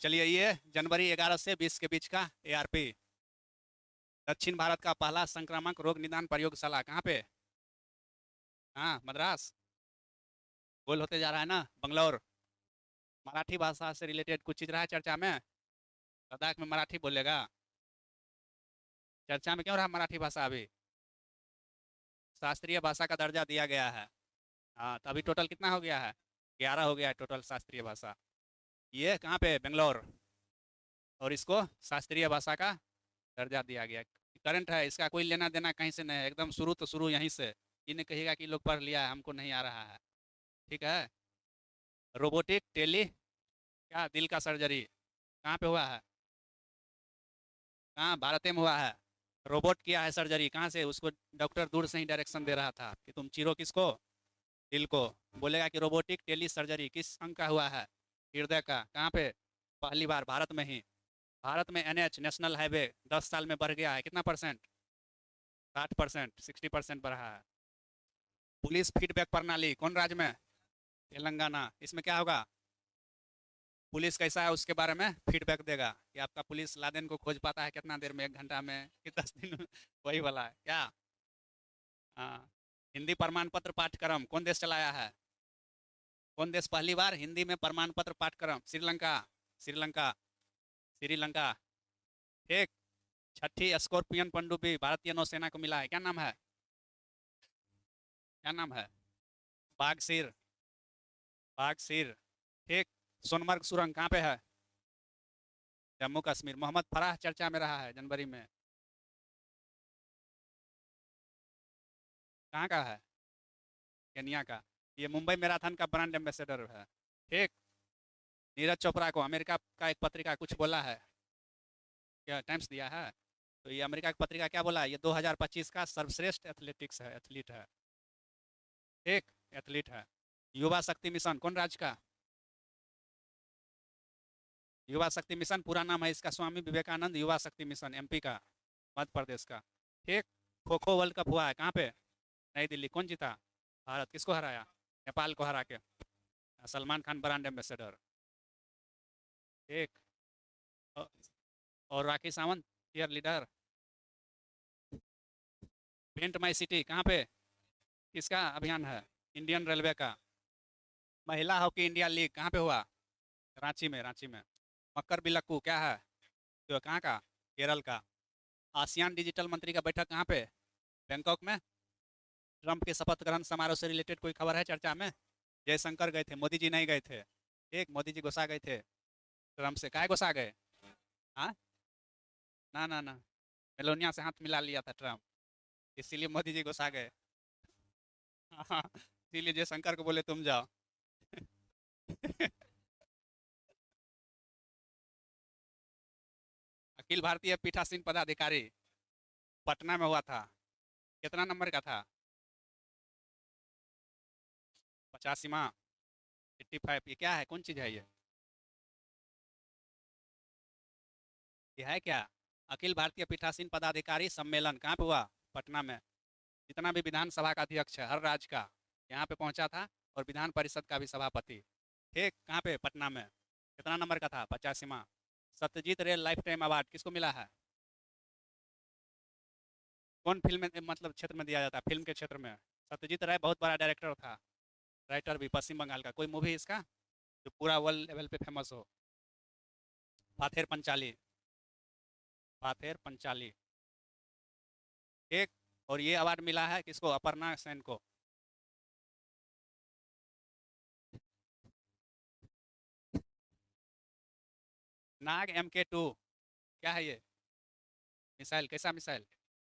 चलिए, ये जनवरी 11 से 20 के बीच का ARP, दक्षिण भारत का पहला संक्रामक रोग निदान प्रयोगशाला कहाँ पे? हाँ, मद्रास। गोल होते जा रहा है ना, बंगलौर। मराठी भाषा से रिलेटेड कुछ चीज रहा है चर्चा में? लद्दाख में मराठी बोलेगा? चर्चा में क्यों रहा मराठी भाषा अभी? शास्त्रीय भाषा का दर्जा दिया गया है। हाँ, तो अभी टोटल कितना हो गया है? 11 हो गया है टोटल शास्त्रीय भाषा। ये कहाँ पे? बेंगलोर। और इसको शास्त्रीय भाषा का दर्जा दिया गया। करंट है, इसका कोई लेना देना कहीं से नहीं है, एकदम शुरू तो शुरू यहीं से। इन्हें कहिएगा कि लोग पढ़ लिया है, हमको नहीं आ रहा है। ठीक है। रोबोटिक टेली क्या दिल का सर्जरी कहाँ पे हुआ है? कहाँ? भारत में हुआ है। रोबोट किया है सर्जरी, कहाँ से? उसको डॉक्टर दूर से ही डायरेक्शन दे रहा था कि तुम चीरो किसको? दिल को। बोलेगा कि रोबोटिक टेली सर्जरी किस अंग का हुआ है? हृदय का। कहाँ पे? पहली बार भारत में ही। भारत में NH नेशनल हाईवे 10 साल में बढ़ गया है, कितना परसेंट? 60%, 60% बढ़ा है। पुलिस फीडबैक प्रणाली कौन राज्य में? तेलंगाना। इसमें क्या होगा? पुलिस कैसा है उसके बारे में फीडबैक देगा कि आपका पुलिस लादेन को खोज पाता है कितना देर में, 1 घंटा में कि 10 दिन में? वही वाला है क्या? हाँ। हिंदी प्रमाण पत्र पाठ्यक्रम कौन देश चलाया है? कौन देश पहली बार हिंदी में प्रमाण पत्र पाठ्यक्रम? श्रीलंका। श्रीलंका। श्रीलंका। ठीक। छठी स्कॉर्पियन पनडुब्बी भारतीय नौसेना को मिला है, क्या नाम है? क्या नाम है? बागसिर। बागसिर। ठीक। सोनमर्ग सुरंग कहाँ पे है? जम्मू कश्मीर। मोहम्मद फराह चर्चा में रहा है जनवरी में, कहाँ का है? केनिया का। ये मुंबई मैराथन का ब्रांड एम्बेसडर है। ठीक। नीरज चोपड़ा को अमेरिका का एक पत्रिका कुछ बोला है, क्या टाइम्स दिया है? तो ये अमेरिका की पत्रिका क्या बोला है? ये 2025 का सर्वश्रेष्ठ एथलेटिक्स है, एथलीट है। ठीक। एथलीट है। युवा शक्ति मिशन कौन राज्य का? युवा शक्ति मिशन पूरा नाम है इसका स्वामी विवेकानंद युवा शक्ति मिशन, MP का, मध्य प्रदेश का। ठीक। खो खो वर्ल्ड कप हुआ है कहाँ पे? नई दिल्ली। कौन जीता? भारत। किसको हराया? नेपाल को हरा के। Salman Khan brand ambassador. ठीक। औ- और Rakhi Sawant cheerleader. Paint my city कहाँ पे? किसका अभियान है? इंडियन रेलवे का। महिला हॉकी इंडिया लीग कहाँ पे हुआ? रांची में। रांची में। मक्कर बिलक्कू क्या है? तो कहाँ का? केरल का। आसियान डिजिटल मंत्री का बैठक कहाँ पे? बैंकॉक में। ट्रंप के शपथ ग्रहण समारोह से रिलेटेड कोई खबर है चर्चा में? जयशंकर गए थे, मोदी जी नहीं गए थे। एक मोदी जी गुस्सा गए थे ट्रंप से, काहे गुस्सा गए? हाँ। ना ना ना, मेलोनिया से हाथ मिला लिया था ट्रंप, इसीलिए मोदी जी गुस्सा गए। हाँ, इसीलिए जयशंकर को बोले तुम जाओ। अखिल भारतीय पीठासीन पदाधिकारी पटना में हुआ था, कितना नंबर का था? 85वां। 85। ये क्या है, कौन चीज है ये? ये है क्या? अखिल भारतीय पीठासीन पदाधिकारी सम्मेलन कहाँ पे हुआ? पटना में। जितना भी विधानसभा का अध्यक्ष है हर राज्य का यहाँ पे पहुंचा था, और विधान परिषद का भी सभापति। ठीक। कहाँ पे? पटना में। कितना नंबर का था? 85वां। सत्यजीत रे लाइफ टाइम अवार्ड किसको मिला है? कौन फिल्म में, मतलब क्षेत्र में दिया जाता है? फिल्म के क्षेत्र में। सत्यजीत राय बहुत बड़ा डायरेक्टर था, राइटर भी, पश्चिम बंगाल का। कोई मूवी इसका जो पूरा वर्ल्ड लेवल पे फेमस हो? पाथेर पंचाली। पाथेर पंचाली। ठीक। और ये अवार्ड मिला है किसको? अपर्णा सेन को। नाग MK2 क्या है ये? मिसाइल, कैसा मिसाइल?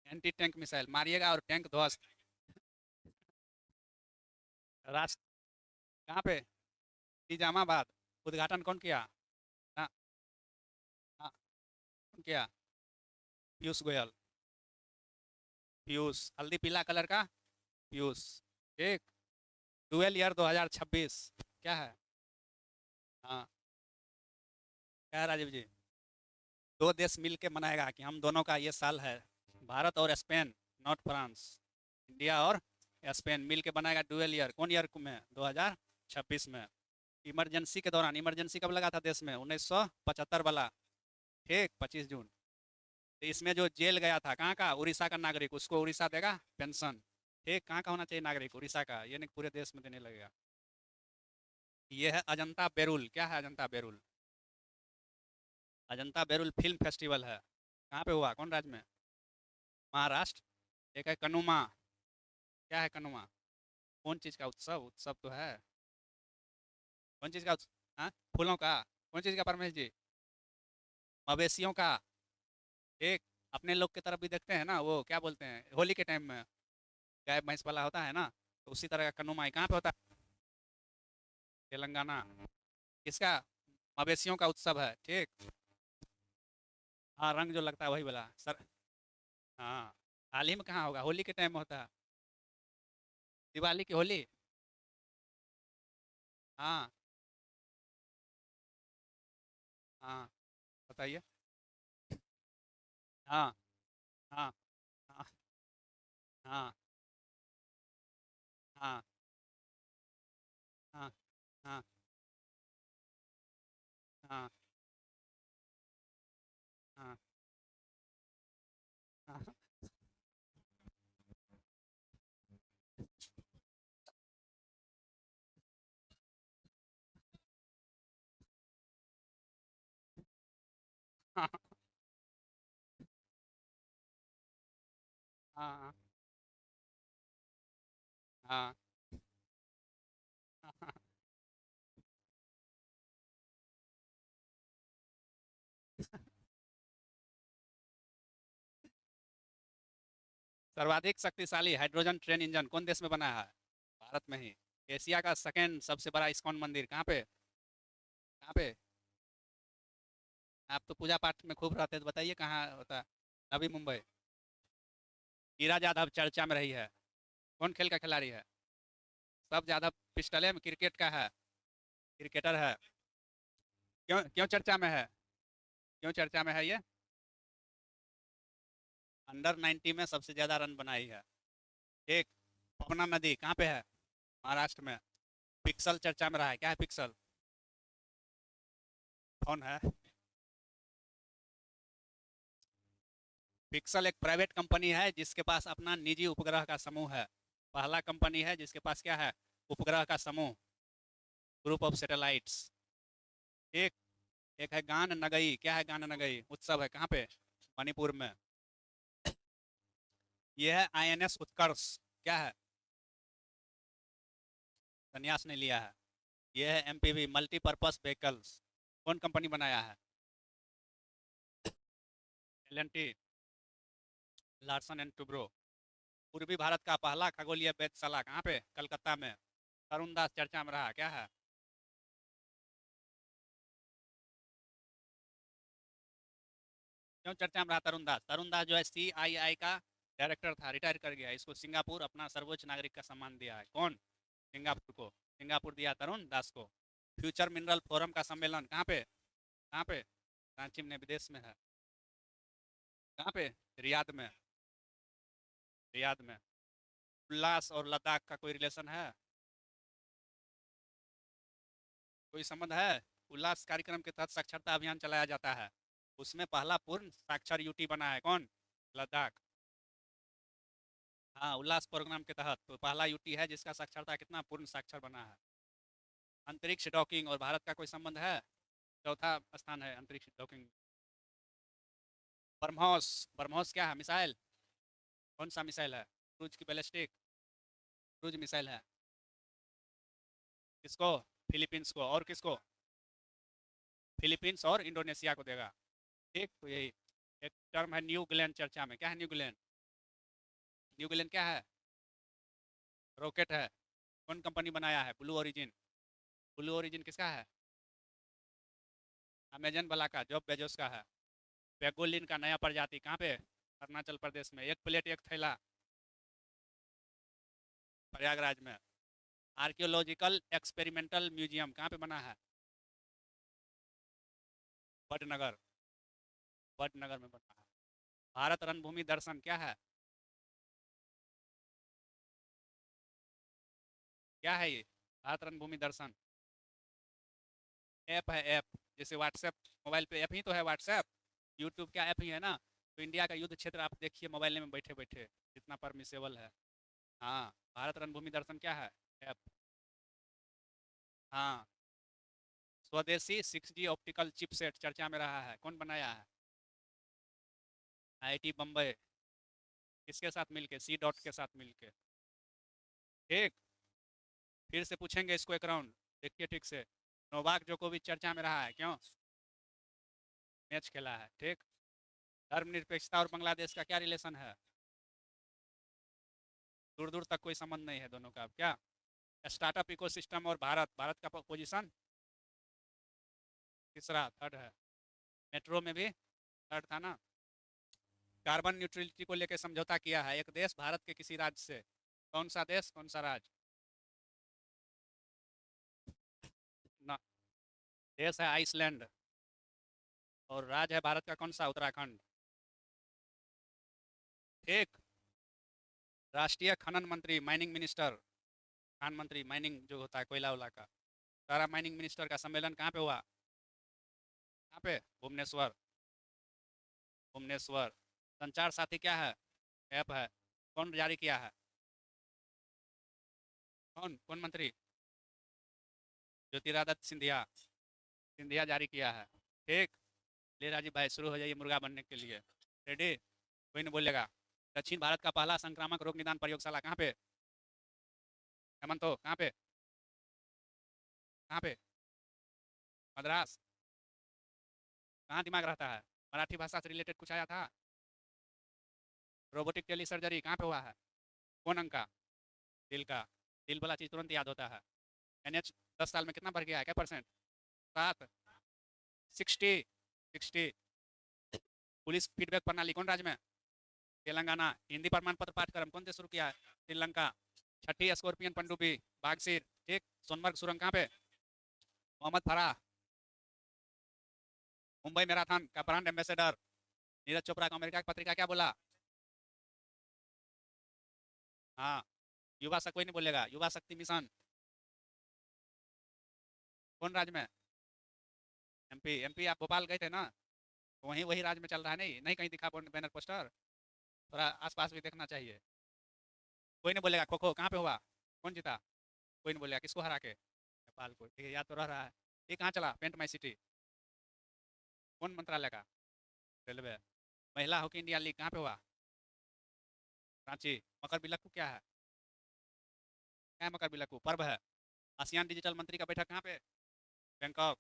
एंटी टैंक मिसाइल, मारिएगा और टैंक ध्वस्त। राष्ट्र कहाँ पे? निजामाबाद। उद्घाटन कौन किया? ना, ना, कौन किया? पीयूष गोयल। पीयूष, हल्दी पीला कलर का पीयूष। ठीक। डुअल ईयर 2026 क्या है? हाँ। क्या है राजीव जी? दो देश मिल के मनाएगा कि हम दोनों का ये साल है, भारत और स्पेन, नॉट फ्रांस। इंडिया और स्पेन मिल के बनाएगा डुअल ईयर, कौन ईयर में? 2026 में। इमरजेंसी के दौरान, इमरजेंसी कब लगा था देश में? 1975 वाला, ठीक, 25 जून। तो इसमें जो जेल गया था, कहाँ का? उड़ीसा का नागरिक, उसको उड़ीसा देगा पेंशन। ठीक, कहाँ का होना चाहिए नागरिक? उड़ीसा का, ये नहीं पूरे देश में देने लगेगा। ये है अजंता बेरुल। क्या है अजंता बेरुल? अजंता बेरुल फिल्म फेस्टिवल है। कहाँ पे हुआ, कौन राज्य में? महाराष्ट्र। एक है कनुमा। क्या है कनुमा? कौन चीज़ का उत्सव? उत्सव तो है। कौन चीज़ का हाँ, फूलों का। कौन चीज़ का परमेश जी? मवेशियों का। एक, अपने लोग की तरफ भी देखते हैं ना, वो क्या बोलते हैं होली के टाइम में, गाय भैंस वाला होता है ना, तो उसी तरह का कनुमाई कहाँ पे होता है? तेलंगाना। किसका? मवेशियों का उत्सव है, ठीक। हाँ, रंग जो लगता है वही वाला सर। हाँ, हाल ही में कहाँ होगा, होली के टाइम में होता है। दिवाली की होली। हाँ। हाँ, बताइए। हाँ। हाँ। हाँ। हाँ। हाँ। हाँ। हाँ। हाँ। हाँ। हाँ। हाँ। हाँ। हाँ। हाँ। सर्वाधिक शक्तिशाली हाइड्रोजन ट्रेन इंजन कौन देश में बना है? भारत में ही। एशिया का सेकेंड सबसे बड़ा इस्कॉन मंदिर कहाँ पे? कहाँ पे? आप तो पूजा पाठ में खूब रहते हैं, तो बताइए कहाँ होता है? नवी मुंबई। हीरा यादव चर्चा में रही है। कौन खेल का खिलाड़ी है? सब ज्यादा पिस्टले में क्रिकेट का है। क्रिकेटर है। क्यों क्यों चर्चा में है? क्यों चर्चा में है ये? अंडर 90 में सबसे ज्यादा रन बनाई है। एक, पवना नदी कहाँ पे है? महाराष्ट्र में। पिक्सल चर्चा में रहा है। क्या है पिक्सल? कौन है? पिक्सल एक प्राइवेट कंपनी है जिसके पास अपना निजी उपग्रह का समूह है। पहला कंपनी है जिसके पास क्या है? उपग्रह का समूह, ग्रुप ऑफ सैटेलाइट्स। एक, एक है गान नगई। क्या है गान नगई? उत्सव है कहाँ पे? मणिपुर में। यह है आईएनएस उत्कर्ष। क्या है? संन्यास नहीं लिया है। यह है एमपीवी, मल्टीपर्पज व्हीकल्स। कौन कंपनी बनाया है? L N T, Larsen and Toubro. पूर्वी भारत का पहला खगोलीय वेधशाला कहाँ पे? कलकत्ता में। तरुण दास चर्चा में रहा। क्या है? क्यों चर्चा में रहा तरुण दास? तरुण दास जो है सीआईआई का डायरेक्टर था, रिटायर कर गया। इसको सिंगापुर अपना सर्वोच्च नागरिक का सम्मान दिया है। कौन? सिंगापुर को। सिंगापुर दिया तरुण दास को। फ्यूचर मिनरल फोरम का सम्मेलन कहाँ पे? कहाँ पे? रांची में, विदेश में है। कहाँ पे? रियाद में। रियाद में। उल्लास और लद्दाख का कोई रिलेशन है? कोई संबंध है? उल्लास कार्यक्रम के तहत साक्षरता अभियान चलाया जाता है। उसमें पहला पूर्ण साक्षर यूटी बना है। कौन? लद्दाख। हाँ, उल्लास प्रोग्राम के तहत तो पहला यूटी है जिसका साक्षरता कितना पूर्ण साक्षर बना है। अंतरिक्ष डॉकिंग और भारत का कोई संबंध है? चौथा स्थान है अंतरिक्ष डॉकिंग। ब्रह्मोस। ब्रह्मोस क्या है? मिसाइल। कौन सा मिसाइल है? क्रूज की बैलिस्टिक। क्रूज मिसाइल है। किसको? फिलीपींस को। और किसको? फिलीपींस और इंडोनेशिया को देगा। ठीक, तो यही एक टर्म है न्यू ग्लेन चर्चा में। क्या है न्यू ग्लेन? न्यू ग्लेन क्या है? रॉकेट है। कौन कंपनी बनाया है? Blue Origin. ब्लू ओरिजिन किसका है? अमेजन वाला का, जॉब बेजोस का है। पेगोलिन का नया प्रजाति कहाँ पे? अरुणाचल प्रदेश में। एक प्लेट एक थैला, प्रयागराज में। आर्कियोलॉजिकल एक्सपेरिमेंटल म्यूजियम कहाँ पे बना है? वडनगर। वडनगर में बना है। भारत रणभूमि दर्शन क्या है? क्या है ये? भारत रणभूमि दर्शन। ऐप है ऐप, जैसे व्हाट्सएप मोबाइल पे ऐप ही तो है व्हाट्सएप, यूट्यूब क्या ऐप ही है ना। तो इंडिया का युद्ध क्षेत्र आप देखिए मोबाइल में बैठे बैठे कितना परमिसेबल है। हाँ, भारत रणभूमि दर्शन क्या है? ऐप। हाँ, स्वदेशी 6G ऑप्टिकल चिपसेट चर्चा में रहा है, कौन बनाया है? आईआईटी बम्बई। किसके साथ मिलके? सी डॉट के साथ मिलके। ठीक। फिर से पूछेंगे इसको एक राउंड, देखिए ठीक से। नोवाक जोकोविच चर्चा में रहा है, क्यों? मैच खेला है, ठीक। धर्मनिरपेक्षता और बांग्लादेश का क्या रिलेशन है? दूर दूर तक कोई संबंध नहीं है दोनों का, अब क्या? स्टार्टअप इकोसिस्टम और भारत, भारत का पोजीशन तीसरा, थर्ड है। मेट्रो में भी थर्ड था ना। कार्बन न्यूट्रलिटी को लेकर समझौता किया है एक देश भारत के किसी राज्य से, कौन सा देश, कौन सा राज्य? ना, देश है आइसलैंड, और राज्य है भारत का कौन सा? उत्तराखंड। ठीक। राष्ट्रीय खनन मंत्री, माइनिंग मिनिस्टर, खान मंत्री, माइनिंग जो होता है कोयला वोला का, सारा माइनिंग मिनिस्टर का सम्मेलन कहाँ पे हुआ? कहाँ पे? भुवनेश्वर। भुवनेश्वर। संचार साथी क्या है? ऐप है, कौन जारी किया है? कौन कौन मंत्री? ज्योतिरादित्य सिंधिया। सिंधिया जारी किया है, ठीक। ले राजीव भाई शुरू हो जाइए मुर्गा बनने के लिए। रेडी? कोई नहीं बोलेगा। दक्षिण भारत का पहला संक्रामक रोग निदान प्रयोगशाला कहाँ पे? हेमंतो, कहाँ पे? कहाँ पे? मद्रास। कहाँ दिमाग रहता है? मराठी भाषा से रिलेटेड कुछ आया था? रोबोटिक टेली सर्जरी कहाँ पे हुआ है? कौन अंग का? दिल का। दिल वाला चीज तुरंत याद होता है। एनएच 10 साल में कितना बढ़ गया है, क्या परसेंट? 7? 60? 60? पुलिस फीडबैक प्रणाली कौन राज्य में? तेलंगाना। हिंदी प्रमाण पत्र पाठ्यक्रम कौन देश शुरू किया है? श्रीलंका। छठी स्कॉर्पियन पनडुब्बी, बागसीर, ठीक। सोनमर्ग सुरंग कहाँ पे? मोहम्मद फराह। मुंबई मैराथन का ब्रांड एम्बेसडर, नीरज चोपड़ा को अमेरिका की पत्रिका क्या बोला? हाँ, युवा कोई नहीं बोलेगा, युवा शक्ति मिशन कौन राज्य में? एमपी। एमपी आप भोपाल गए थे ना, तो वहीं वही राज्य में चल रहा है, नहीं नहीं कहीं दिखा बैनर पोस्टर? थोड़ा आसपास भी देखना चाहिए। कोई नहीं बोलेगा। खो खो कहाँ पे हुआ? कौन जीता? कोई नहीं बोलेगा, किसको हरा के? नेपाल को, ठीक है, याद तो रह रहा है। ये कहाँ चला पेंट माई सिटी? कौन मंत्रालय का? रेलवे। महिला हॉकी इंडिया लीग कहाँ पे हुआ? रांची। मकर बिलक्कू क्या है? क्या है मकर बिलक्कू? पर्व है। आसियान डिजिटल मंत्री का बैठक कहाँ पे? बैंकॉक।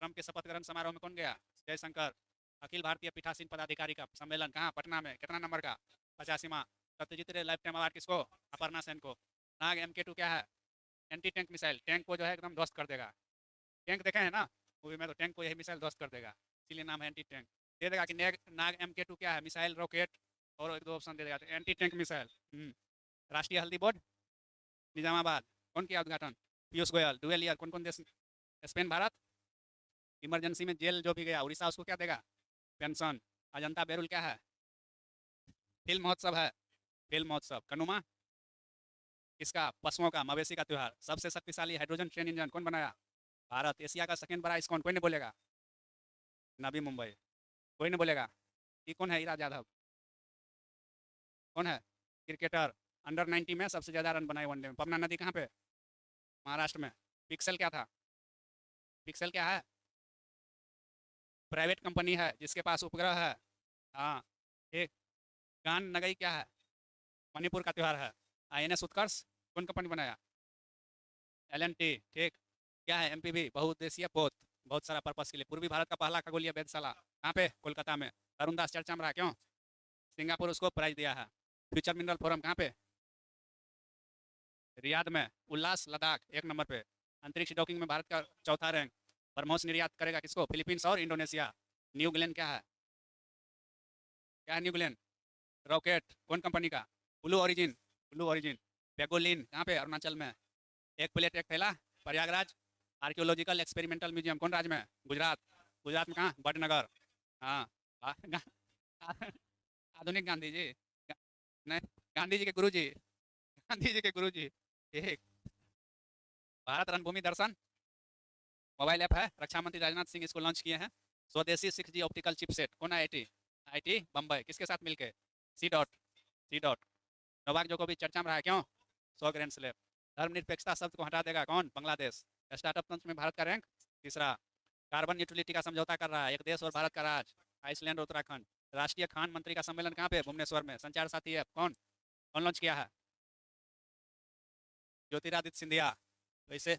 ट्रम्प के शपथ ग्रहण समारोह में कौन गया? जयशंकर। अखिल भारतीय पीठासीन पदाधिकारी का सम्मेलन कहाँ? पटना में, कितना नंबर का? 85वां। सत्यजीत रे लाइफ टाइम अवार्ड किसको? अपर्णा सेन को। नाग MK2 क्या है? एंटी टैंक मिसाइल, टैंक को जो है एकदम ध्वस्त कर देगा। टैंक देखे हैं ना मूवी में, तो टैंक को यही मिसाइल ध्वस्त कर देगा, इसीलिए नाम है एंटी टैंक। दे देगा कि नाग MK2 क्या है? मिसाइल, रॉकेट, और एक दो ऑप्शन दे देगा, एंटी टैंक मिसाइल। राष्ट्रीय हल्दी बोर्ड, निजामाबाद, कौन किया उद्घाटन? पीयूष गोयल। डुअल ईयर कौन कौन देश? स्पेन, भारत। इमरजेंसी में जेल जो भी गया उड़ीसा, उसको क्या देगा? पेंशन। अजंता बेरुल क्या है? फिल्म महोत्सव है। फिल्म महोत्सव। कनुमा किसका? पशुओं का, मवेशी का त्यौहार। सबसे शक्तिशाली हाइड्रोजन ट्रेन इंजन कौन बनाया? भारत। एशिया का सेकंड बड़ा इस्कॉन, कोई नहीं बोलेगा? नवी मुंबई। कोई नहीं बोलेगा। ये कौन है? ईराज यादव। कौन है? क्रिकेटर। अंडर 90 में सबसे ज्यादा रन बनाए वनडे में। पवना नदी कहाँ पे? महाराष्ट्र में। पिक्सल क्या था? पिक्सल क्या है? प्राइवेट कंपनी है जिसके पास उपग्रह है। हाँ, एक। गान नगई क्या है? मणिपुर का त्यौहार है। INS उत्कर्ष कौन कंपनी बनाया? LNT, ठीक। क्या है? MPV, बहुउद्देशीय पोत, बहुत सारा पर्पस के लिए। पूर्वी भारत का पहला खगोलीय वेधशाला कहाँ पे? कोलकाता में। अरुण दास चर्चा में रहा, क्यों? सिंगापुर उसको प्राइज दिया है। फ्यूचर मिनरल फोरम कहाँ पे? रियाद में। उल्लास लद्दाख 1 नंबर पे। अंतरिक्ष डॉकिंग में भारत का चौथा रैंक। ब्रह्मोस निर्यात करेगा किसको? फिलीपींस और इंडोनेशिया। न्यू ग्लेन क्या है? क्या है न्यू ग्लेन? रॉकेट, कौन कंपनी का? Blue Origin. Blue Origin. Pangolin कहाँ पे? अरुणाचल में। एक प्लेट एक थैला, प्रयागराज। आर्कियोलॉजिकल एक्सपेरिमेंटल म्यूजियम कौन राज्य में? गुजरात। गुजरात में कहाँ? वडनगर। हाँ। आधुनिक गांधी जी। नहीं, गांधी जी के गुरु जी। गांधी जी के गुरु जी। एक। भारत रणभूमि दर्शन मोबाइल ऐप है, रक्षा मंत्री राजनाथ सिंह इसको लॉन्च किए हैं। स्वदेशी 6G ऑप्टिकल चिपसेट, कौन आईआईटी? आईआईटी बम्बई, किसके साथ मिलके? C dot, C dot. Novak जोकोविच चर्चा में रहा है, क्यों? 100 ग्रैंड स्लैम। धर्मनिरपेक्षता शब्द को हटा देगा कौन? बांग्लादेश। स्टार्टअप तंत्र में भारत का रैंक तीसरा। कार्बन न्यूट्रलिटी का समझौता कर रहा है, एक देश और भारत का राज, आइसलैंड और उत्तराखंड। राष्ट्रीय खान मंत्री का सम्मेलन कहाँ पे? भुवनेश्वर में। संचार साथी ऐप कौन कौन लॉन्च किया है? ज्योतिरादित्य सिंधिया। वैसे